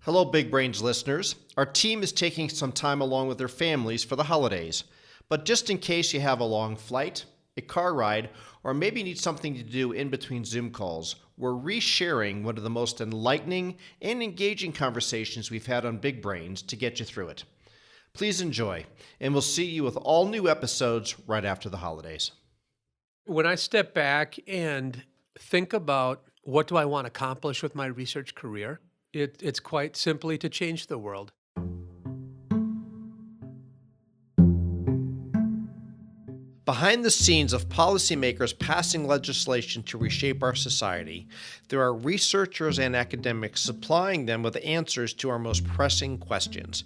Hello, Big Brains listeners. Our team is taking some time along with their families for the holidays. But just in case you have a long flight, a car ride, or maybe need something to do in between Zoom calls, we're resharing one of the most enlightening and engaging conversations we've had on Big Brains to get you through it. Please enjoy, and we'll see you with all new episodes right after the holidays. When I step back and think about what do I want to accomplish with my research career, it's quite simply to change the world. Behind the scenes of policymakers passing legislation to reshape our society, there are researchers and academics supplying them with answers to our most pressing questions.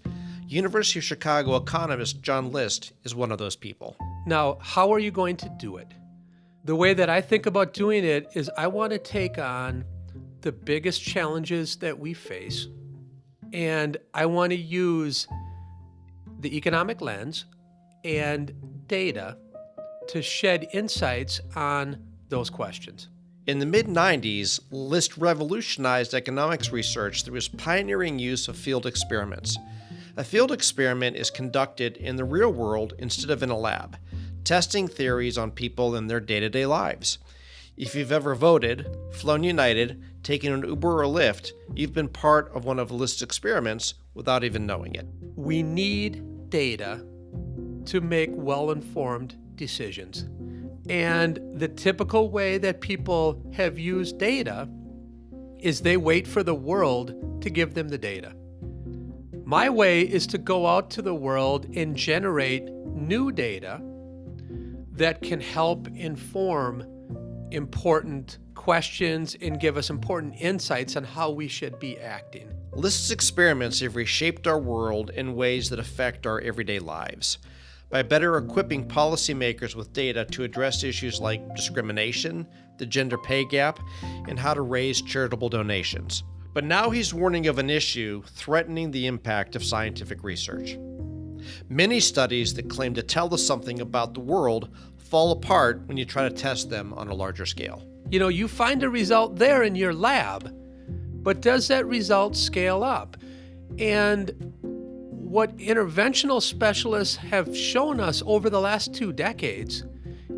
University of Chicago economist John List is one of those people. Now, how are you going to do it? The way that I think about doing it is I want to take on the biggest challenges that we face, and I want to use the economic lens and data to shed insights on those questions. In the mid-90s, List revolutionized economics research through his pioneering use of field experiments. A field experiment is conducted in the real world instead of in a lab, testing theories on people in their day-to-day lives. If you've ever voted, flown United, taken an Uber or Lyft, you've been part of one of List's experiments without even knowing it. We need data to make well-informed decisions. And the typical way that people have used data is they wait for the world to give them the data. My way is to go out to the world and generate new data that can help inform important questions and give us important insights on how we should be acting. List's experiments have reshaped our world in ways that affect our everyday lives. By better equipping policymakers with data to address issues like discrimination, the gender pay gap, and how to raise charitable donations. But now he's warning of an issue threatening the impact of scientific research. Many studies that claim to tell us something about the world fall apart when you try to test them on a larger scale. You know, you find a result there in your lab, but does that result scale up? And what interventional specialists have shown us over the last 2 decades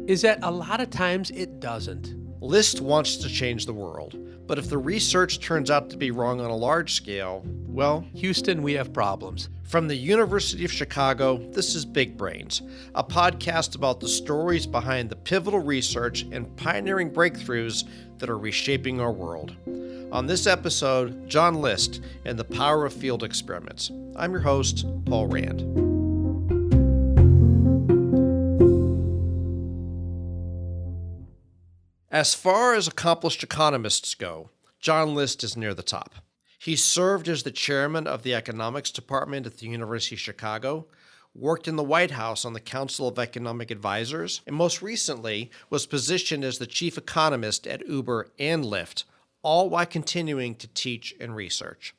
is that a lot of times it doesn't. List wants to change the world, but if the research turns out to be wrong on a large scale, well, Houston, we have problems. From the University of Chicago, this is Big Brains, a podcast about the stories behind the pivotal research and pioneering breakthroughs that are reshaping our world. On this episode, John List and the power of field experiments. I'm your host, Paul Rand. As far as accomplished economists go, John List is near the top. He served as the chairman of the economics department at the University of Chicago, worked in the White House on the Council of Economic Advisors, and most recently was positioned as the chief economist at Uber and Lyft, all while continuing to teach and research.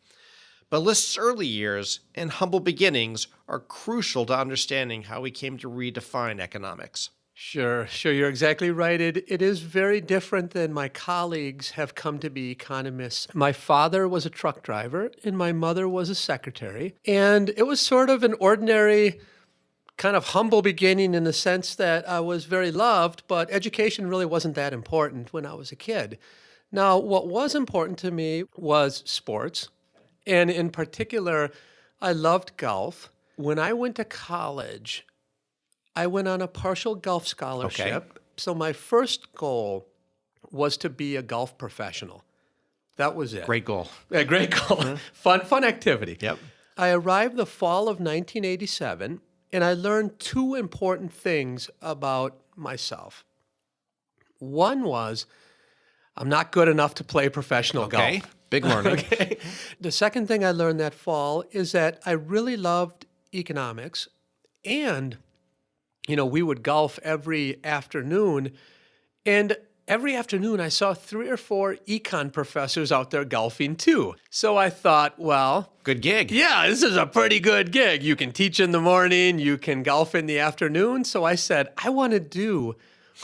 But List's early years and humble beginnings are crucial to understanding how he came to redefine economics. Sure, you're exactly right. It is very different than my colleagues have come to be economists. My father was a truck driver and my mother was a secretary. And it was sort of an ordinary, kind of humble beginning in the sense that I was very loved, but education really wasn't that important when I was a kid. Now, what was important to me was sports. And in particular, I loved golf. When I went to college, I went on a partial golf scholarship. Okay. So my first goal was to be a golf professional. That was it. Great goal. Yeah, great goal. Mm-hmm. Fun activity. Yep. I arrived the fall of 1987, and I learned 2 important things about myself. One was, I'm not good enough to play professional golf. Big learning. Okay. The second thing I learned that fall is that I really loved economics, and we would golf every afternoon, and every afternoon I saw 3 or 4 econ professors out there golfing too. So I thought, well, good gig. Yeah, this is a pretty good gig. You can teach in the morning, you can golf in the afternoon. So I said, I want to do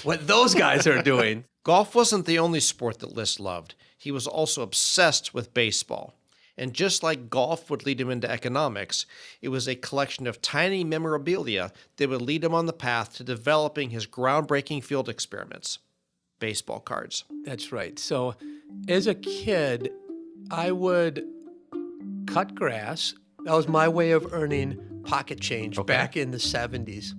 what those guys are doing. Golf wasn't the only sport that List loved. He was also obsessed with baseball. And just like golf would lead him into economics, it was a collection of tiny memorabilia that would lead him on the path to developing his groundbreaking field experiments, baseball cards. That's right. So as a kid, I would cut grass. That was my way of earning pocket change back in the 70s.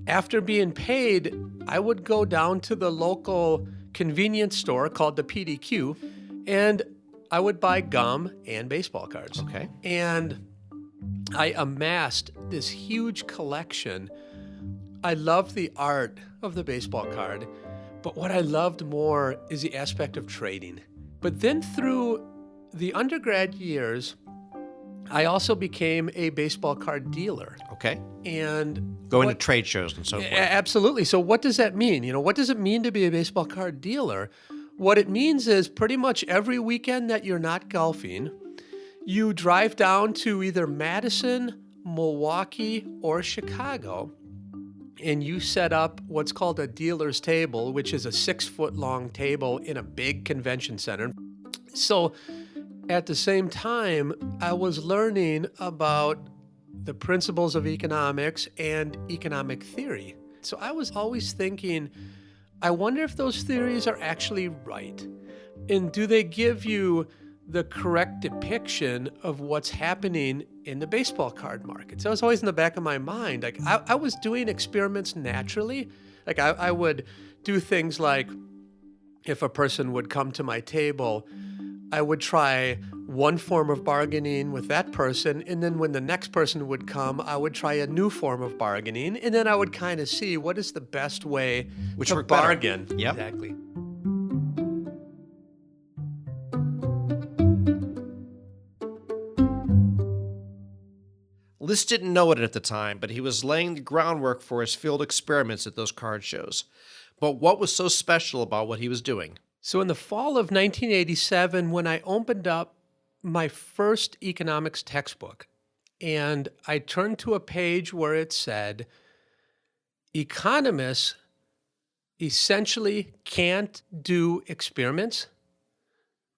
After being paid, I would go down to the local convenience store called the PDQ, and I would buy gum and baseball cards. Okay. And I amassed this huge collection. I loved the art of the baseball card, but what I loved more is the aspect of trading. But then through the undergrad years, I also became a baseball card dealer. Okay. And Going to trade shows and so forth. Absolutely. So what does that mean? What does it mean to be a baseball card dealer? What it means is pretty much every weekend that you're not golfing, you drive down to either Madison, Milwaukee, or Chicago, and you set up what's called a dealer's table, which is a 6-foot-long table in a big convention center. So at the same time, I was learning about the principles of economics and economic theory. So I was always thinking, I wonder if those theories are actually right. And do they give you the correct depiction of what's happening in the baseball card market? So it was always in the back of my mind. Like I was doing experiments naturally. Like I would do things like if a person would come to my table, I would try one form of bargaining with that person, and then when the next person would come, I would try a new form of bargaining, and then I would kind of see what is the best way to bargain. Yep. Exactly. List didn't know it at the time, but he was laying the groundwork for his field experiments at those card shows. But what was so special about what he was doing? So in the fall of 1987, when I opened up my first economics textbook, and I turned to a page where it said, economists essentially can't do experiments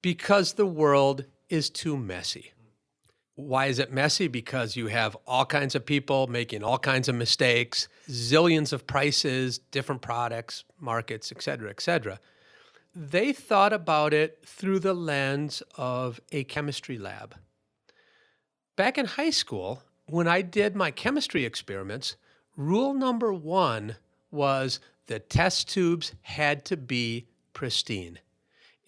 because the world is too messy. Why is it messy? Because you have all kinds of people making all kinds of mistakes, zillions of prices, different products, markets, et cetera, et cetera. They thought about it through the lens of a chemistry lab. Back in high school, when I did my chemistry experiments, rule number 1 was the test tubes had to be pristine.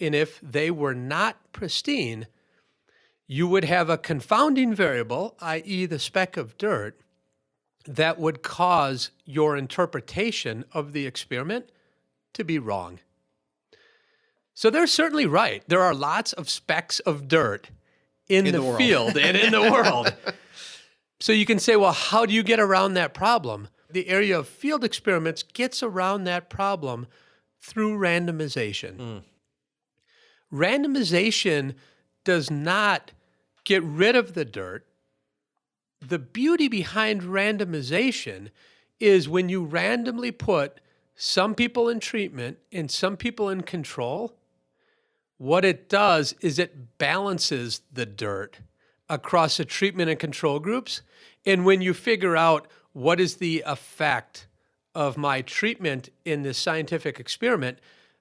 And if they were not pristine, you would have a confounding variable, i.e. the speck of dirt, that would cause your interpretation of the experiment to be wrong. So they're certainly right. There are lots of specks of dirt in the field and in the world. So you can say, well, how do you get around that problem? The area of field experiments gets around that problem through randomization. Randomization does not get rid of the dirt. The beauty behind randomization is when you randomly put some people in treatment and some people in control, what it does is it balances the dirt across the treatment and control groups. And when you figure out what is the effect of my treatment in this scientific experiment,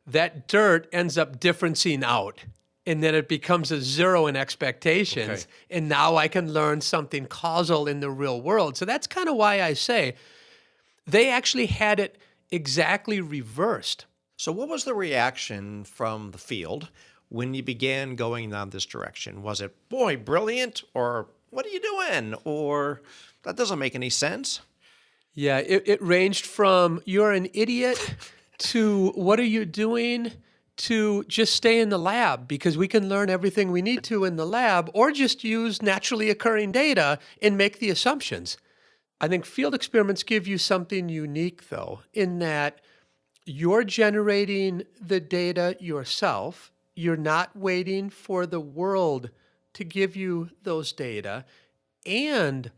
that dirt ends up differencing out. And then it becomes a zero in expectations. Okay. And now I can learn something causal in the real world. So that's kind of why I say they actually had it exactly reversed. So what was the reaction from the field when you began going down this direction? Was it, boy, brilliant? Or what are you doing? Or that doesn't make any sense? Yeah, it ranged from you're an idiot to what are you doing to just stay in the lab because we can learn everything we need to in the lab, or just use naturally occurring data and make the assumptions. I think field experiments give you something unique, though, in that you're generating the data yourself. You're not waiting for the world to give you those data, and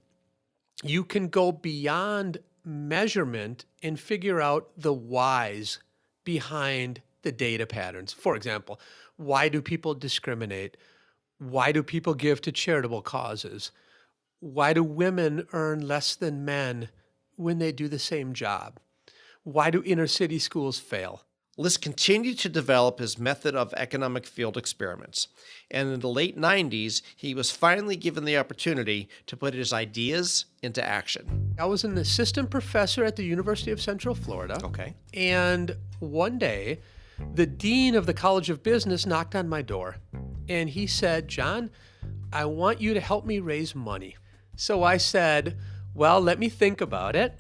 you can go beyond measurement and figure out the whys behind the data patterns. For example, why do people discriminate? Why do people give to charitable causes? Why do women earn less than men when they do the same job? Why do inner city schools fail? List continued to develop his method of economic field experiments, and in the late 90s, he was finally given the opportunity to put his ideas into action. I was an assistant professor at the University of Central Florida. Okay. And one day, the dean of the College of Business knocked on my door, and he said, "John, I want you to help me raise money." So I said, "Well, let me think about it."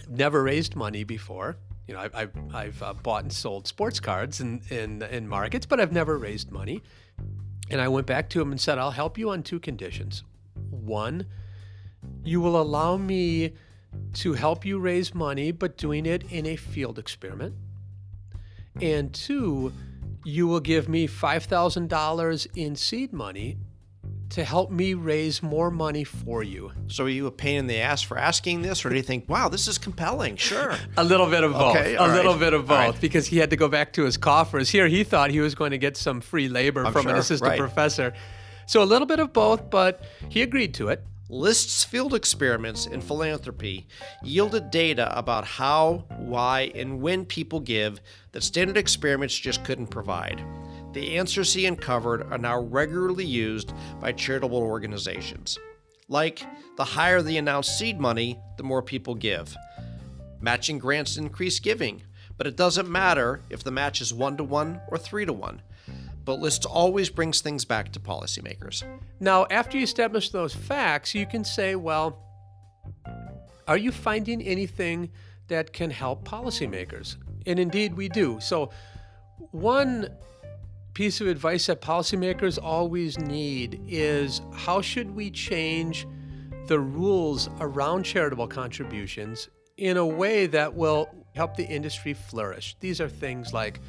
Never raised money before. You know, I've bought and sold sports cards in markets, but I've never raised money. And I went back to him and said, "I'll help you on two conditions. One, you will allow me to help you raise money, but doing it in a field experiment. And two, you will give me $5,000 in seed money to help me raise more money for you." So are you a pain in the ass for asking this, or do you think, wow, this is compelling? Sure. A little bit of both. Okay, a little right. bit of All both, right. because he had to go back to his coffers. Here, he thought he was going to get some free labor from an sure, assistant right. professor. So a little bit of both, but he agreed to it. List's field experiments in philanthropy yielded data about how, why, and when people give that standard experiments just couldn't provide. The answers he uncovered are now regularly used by charitable organizations. Like, the higher the announced seed money, the more people give. Matching grants increase giving, but it doesn't matter if the match is 1-to-1 or 3-to-1. But List always brings things back to policymakers. Now, after you establish those facts, you can say, well, are you finding anything that can help policymakers? And indeed, we do. So one piece of advice that policymakers always need is, how should we change the rules around charitable contributions in a way that will help the industry flourish? These are things like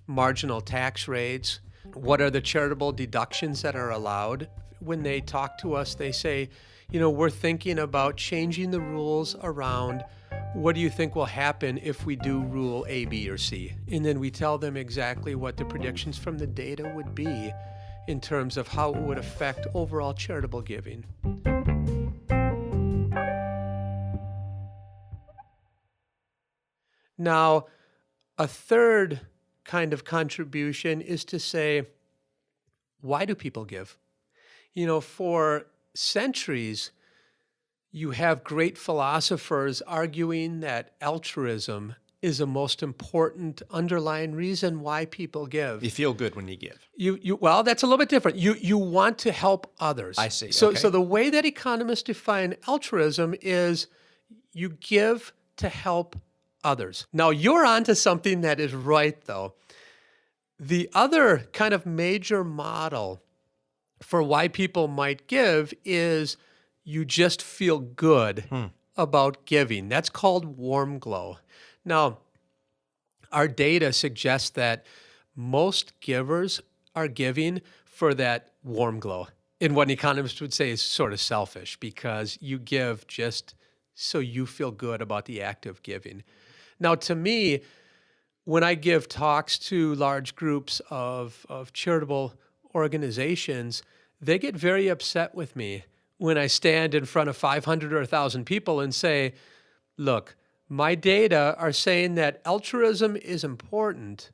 marginal tax rates. What are the charitable deductions that are allowed? When they talk to us, they say, you know, we're thinking about changing the rules around what do you think will happen if we do rule A, B, or C? And then we tell them exactly what the predictions from the data would be in terms of how it would affect overall charitable giving. Now, a third kind of contribution is to say, why do people give? You know, for centuries, you have great philosophers arguing that altruism is the most important underlying reason why people give. You feel good when you give. Well, that's a little bit different. You want to help others. I see. So, Okay. so the way that economists define altruism is you give to help others. Now, you're onto something that is right, though. The other kind of major model for why people might give is you just feel good about giving. That's called warm glow. Now, our data suggests that most givers are giving for that warm glow. And what an economist would say is sort of selfish, because you give just so you feel good about the act of giving. Now, to me, when I give talks to large groups of charitable organizations, they get very upset with me when I stand in front of 500 or 1,000 people and say, look, my data are saying that altruism is important,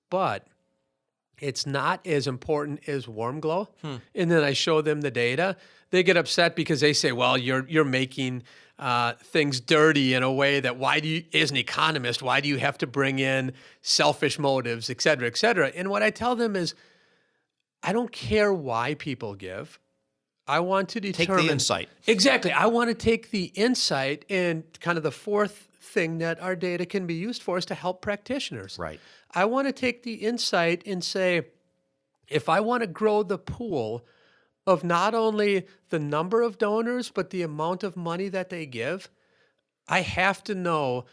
but it's not as important as warm glow. And then I show them the data. They get upset because they say, well, you're making things dirty in a way that, why do you, as an economist, why do you have to bring in selfish motives, et cetera, et cetera? And what I tell them is, I don't care why people give. I want to determine— Take the insight. Exactly. I want to take the insight, and kind of the fourth thing that our data can be used for is to help practitioners. Right. I want to take the insight and say, if I want to grow the pool of not only the number of donors, but the amount of money that they give, I have to know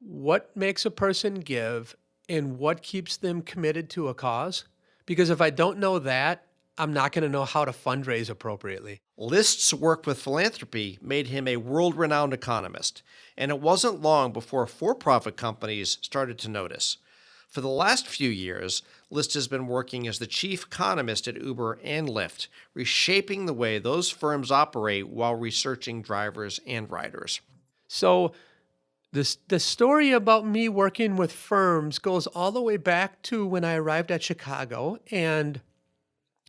what makes a person give and what keeps them committed to a cause. Because if I don't know that, I'm not going to know how to fundraise appropriately. List's work with philanthropy made him a world-renowned economist, and it wasn't long before for-profit companies started to notice. For the last few years, List has been working as the chief economist at Uber and Lyft, reshaping the way those firms operate while researching drivers and riders. So the story about me working with firms goes all the way back to when I arrived at Chicago, and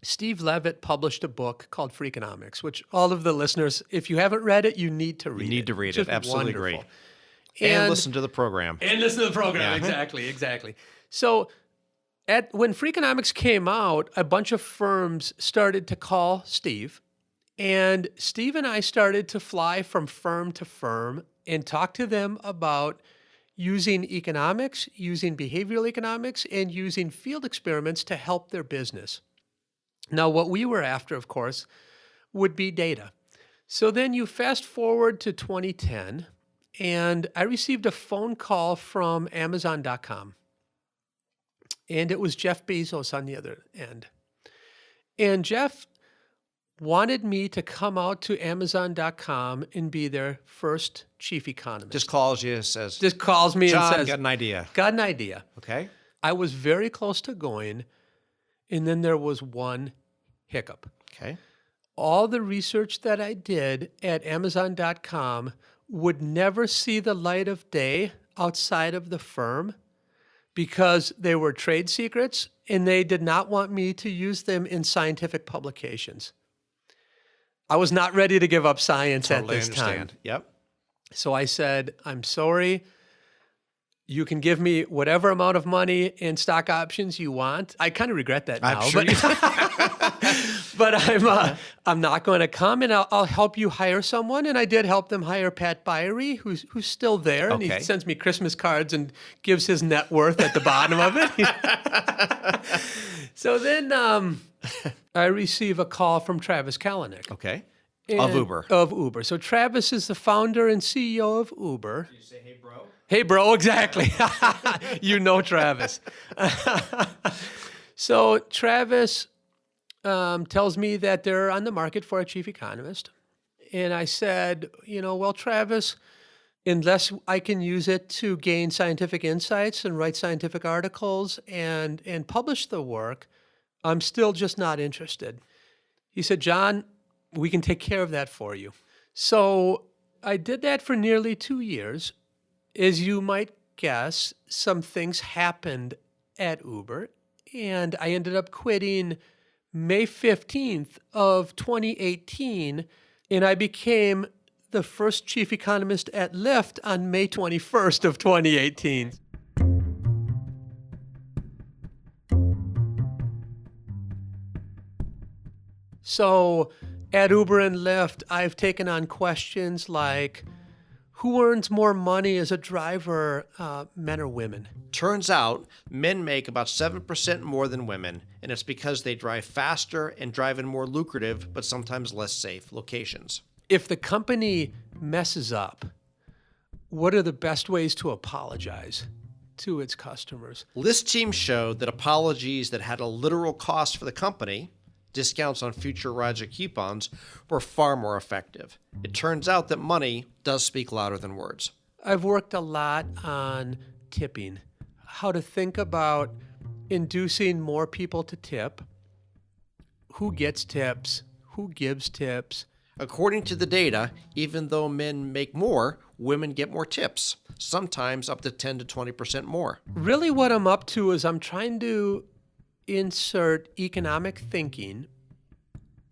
Steve Levitt published a book called Freakonomics, which all of the listeners, if you haven't read it, you need to read it. You need to read Just it. Absolutely wonderful. agree. And listen to the program. And listen to the program. Yeah. Exactly. So when Freakonomics came out, a bunch of firms started to call Steve. And Steve and I started to fly from firm to firm and talk to them about using economics, using behavioral economics, and using field experiments to help their business. Now, what we were after, of course, would be data. So then you fast forward to 2010, and I received a phone call from Amazon.com. And it was Jeff Bezos on the other end. And Jeff wanted me to come out to Amazon.com and be their first chief economist. Just calls you, says, Just calls me John, and says, got an idea. got an idea. Okay. I was very close to going, and then there was one hiccup. Okay. All the research that I did at Amazon.com would never see the light of day outside of the firm because they were trade secrets and they did not want me to use them in scientific publications. I was not ready to give up science Totally at this understand. time. Yep. So I said, I'm sorry. You can give me whatever amount of money and stock options you want. I kind of regret that now. I'm sure But I'm not going to come, and I'll help you hire someone. And I did help them hire Pat Byrie, who's still there, and he Okay. sends me Christmas cards and gives his net worth at the bottom of it. So then I receive a call from Travis Kalanick. Okay. And- Of Uber. Of Uber. So Travis is the founder and CEO of Uber. You say, hey, bro? Hey, bro, exactly. You know Travis. So Travis tells me that they're on the market for a chief economist. And I said, well, Travis, unless I can use it to gain scientific insights and write scientific articles and publish the work, I'm still just not interested. He said, John, we can take care of that for you. So I did that for nearly 2 years. As you might guess, some things happened at Uber, and I ended up quitting May 15th of 2018, and I became the first chief economist at Lyft on May 21st of 2018. So at Uber and Lyft, I've taken on questions like, who earns more money as a driver, men or women? Turns out men make about 7% more than women, and it's because they drive faster and drive in more lucrative, but sometimes less safe locations. If the company messes up, what are the best ways to apologize to its customers? List team showed that apologies that had a literal cost for the company, discounts on future rides or coupons, were far more effective. It turns out that money does speak louder than words. I've worked a lot on tipping, how to think about inducing more people to tip, who gets tips, who gives tips. According to the data, even though men make more, women get more tips, sometimes up to 10 to 20% more. Really what I'm up to is I'm trying to insert economic thinking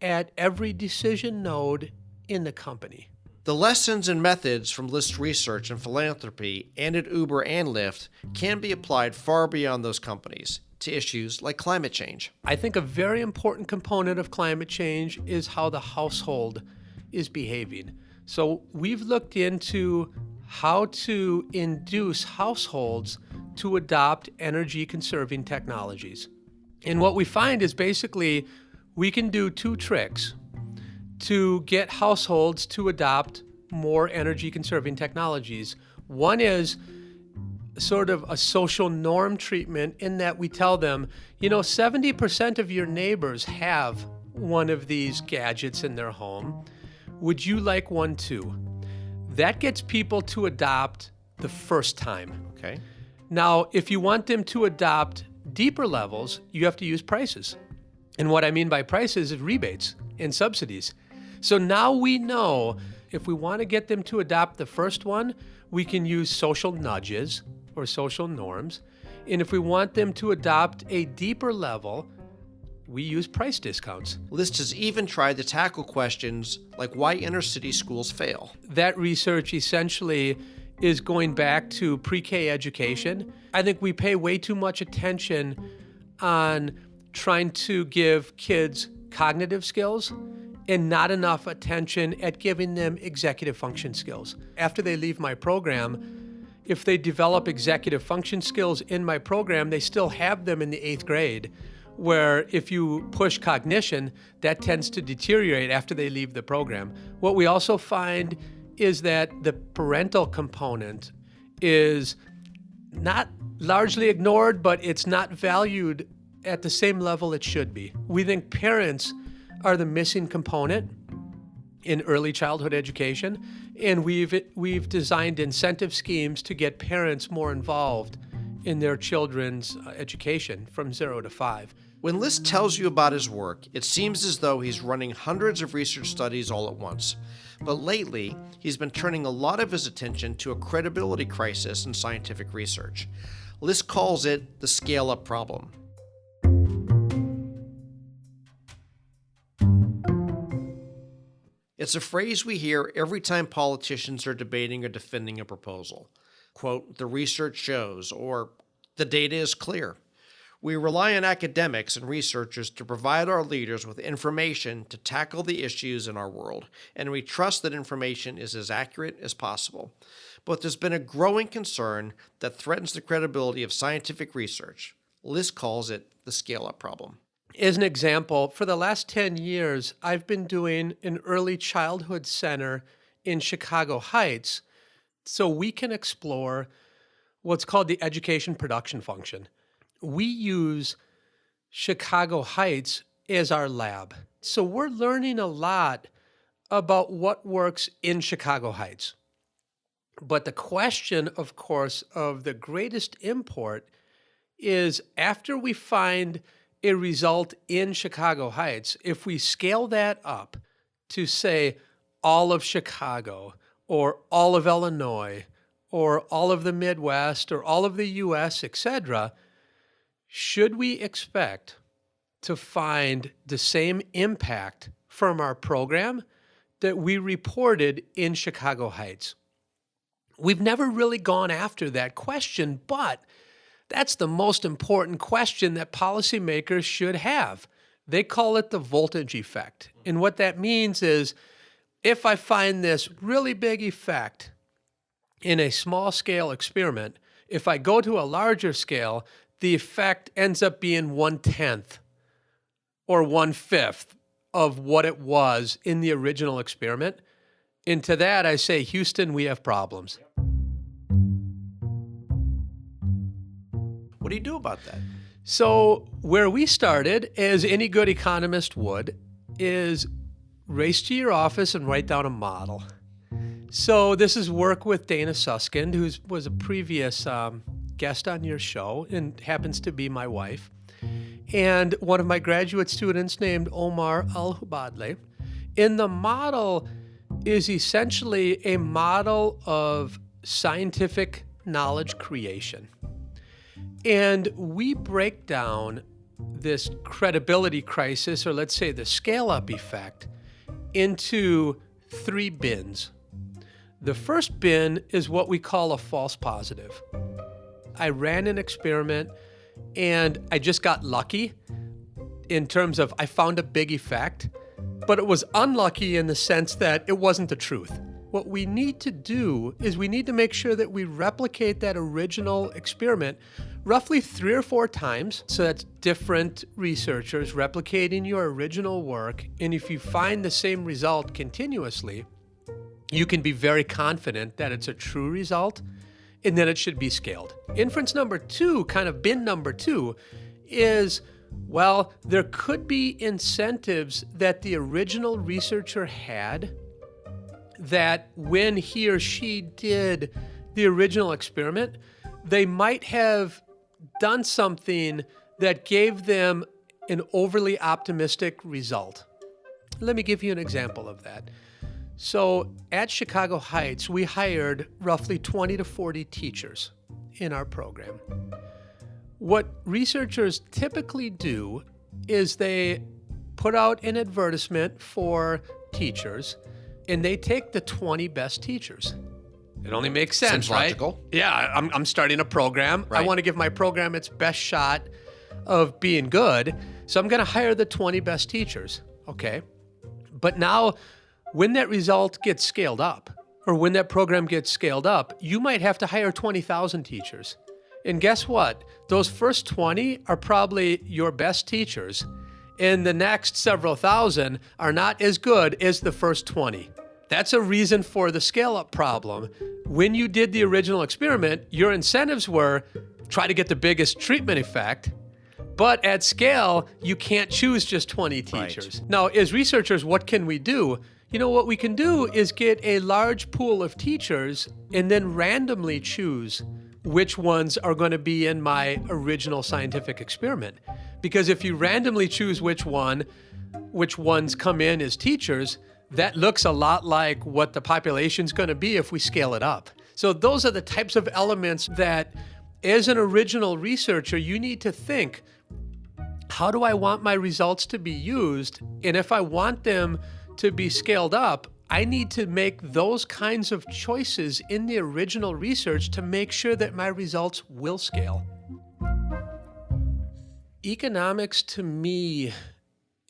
at every decision node in the company. The lessons and methods from List research and philanthropy and at Uber and Lyft can be applied far beyond those companies to issues like climate change. I think a very important component of climate change is how the household is behaving. So we've looked into how to induce households to adopt energy conserving technologies. And what we find is basically we can do two tricks to get households to adopt more energy conserving technologies. One is sort of a social norm treatment in that we tell them, 70% of your neighbors have one of these gadgets in their home. Would you like one too? That gets people to adopt the first time. Okay. Now, if you want them to adopt deeper levels, you have to use prices. And what I mean by prices is rebates and subsidies. So now we know if we want to get them to adopt the first one, we can use social nudges or social norms. And if we want them to adopt a deeper level, we use price discounts. List has even tried to tackle questions like why inner city schools fail. That research essentially is going back to pre-K education. I think we pay way too much attention on trying to give kids cognitive skills and not enough attention at giving them executive function skills. After they leave my program, if they develop executive function skills in my program, they still have them in the 8th grade, where if you push cognition, that tends to deteriorate after they leave the program. What we also find is that the parental component is not largely ignored, but it's not valued at the same level it should be. We think parents are the missing component in early childhood education, and we've designed incentive schemes to get parents more involved in their children's education from 0 to 5. When List tells you about his work, it seems as though he's running hundreds of research studies all at once. But lately, he's been turning a lot of his attention to a credibility crisis in scientific research. List calls it the scale-up problem. It's a phrase we hear every time politicians are debating or defending a proposal. Quote, the research shows, or the data is clear. We rely on academics and researchers to provide our leaders with information to tackle the issues in our world, and we trust that information is as accurate as possible. But there's been a growing concern that threatens the credibility of scientific research. List calls it the scale-up problem. As an example, for the last 10 years, I've been doing an early childhood center in Chicago Heights so we can explore what's called the education production function. We use Chicago Heights as our lab. So we're learning a lot about what works in Chicago Heights. But the question, of course, of the greatest import is after we find a result in Chicago Heights, if we scale that up to, say, all of Chicago or all of Illinois or all of the Midwest or all of the U.S., etc., should we expect to find the same impact from our program that we reported in Chicago Heights? We've never really gone after that question, but that's the most important question that policymakers should have. They call it the voltage effect. And what that means is if I find this really big effect in a small scale experiment, if I go to a larger scale, the effect ends up being 1/10 or 1/5 of what it was in the original experiment. And to that, I say, Houston, we have problems. What do you do about that? So where we started, as any good economist would, is race to your office and write down a model. So this is work with Dana Suskind, who was a previous guest on your show and happens to be my wife, and one of my graduate students named Omar Al-Hubadli. And the model is essentially a model of scientific knowledge creation. And we break down this credibility crisis, or let's say the scale-up effect, into 3 bins. The first bin is what we call a false positive. I ran an experiment and I just got lucky in terms of I found a big effect, but it was unlucky in the sense that it wasn't the truth. What we need to do is we need to make sure that we replicate that original experiment roughly 3 or 4 times. So that's different researchers replicating your original work. And if you find the same result continuously, you can be very confident that it's a true result and that it should be scaled. Inference number 2, kind of bin number 2, is, well, there could be incentives that the original researcher had that when he or she did the original experiment, they might have done something that gave them an overly optimistic result. Let me give you an example of that. So at Chicago Heights, we hired roughly 20 to 40 teachers in our program. What researchers typically do is they put out an advertisement for teachers, and they take the 20 best teachers. It only makes sense, Seems right? logical. Yeah, I'm starting a program. I Right. want to give my program its best shot of being good, so I'm going to hire the 20 best teachers, okay? But now, when that result gets scaled up, or when that program gets scaled up, you might have to hire 20,000 teachers. And guess what? Those first 20 are probably your best teachers, and the next several thousand are not as good as the first 20. That's a reason for the scale-up problem. When you did the original experiment, your incentives were try to get the biggest treatment effect, but at scale, you can't choose just 20 teachers. Right. Now, as researchers, what can we do? You know, what we can do is get a large pool of teachers and then randomly choose which ones are going to be in my original scientific experiment. Because if you randomly choose which ones come in as teachers, that looks a lot like what the population's going to be if we scale it up. So those are the types of elements that, as an original researcher, you need to think, how do I want my results to be used? And if I want them to be scaled up, I need to make those kinds of choices in the original research to make sure that my results will scale. Economics, to me,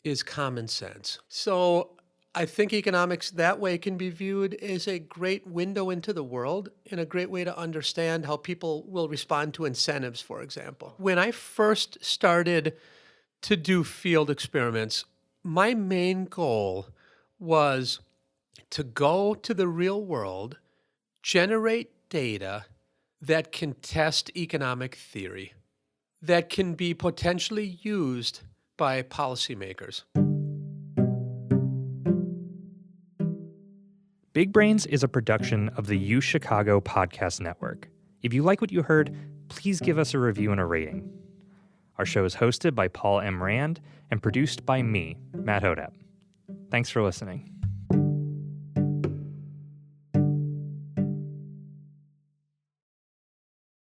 is common sense. So I think economics that way can be viewed as a great window into the world and a great way to understand how people will respond to incentives, for example. When I first started to do field experiments, my main goal was to go to the real world, generate data that can test economic theory, that can be potentially used by policymakers. Big Brains is a production of the U Chicago Podcast Network. If you like what you heard, please give us a review and a rating. Our show is hosted by Paul M. Rand and produced by me, Matt Hodep. Thanks for listening.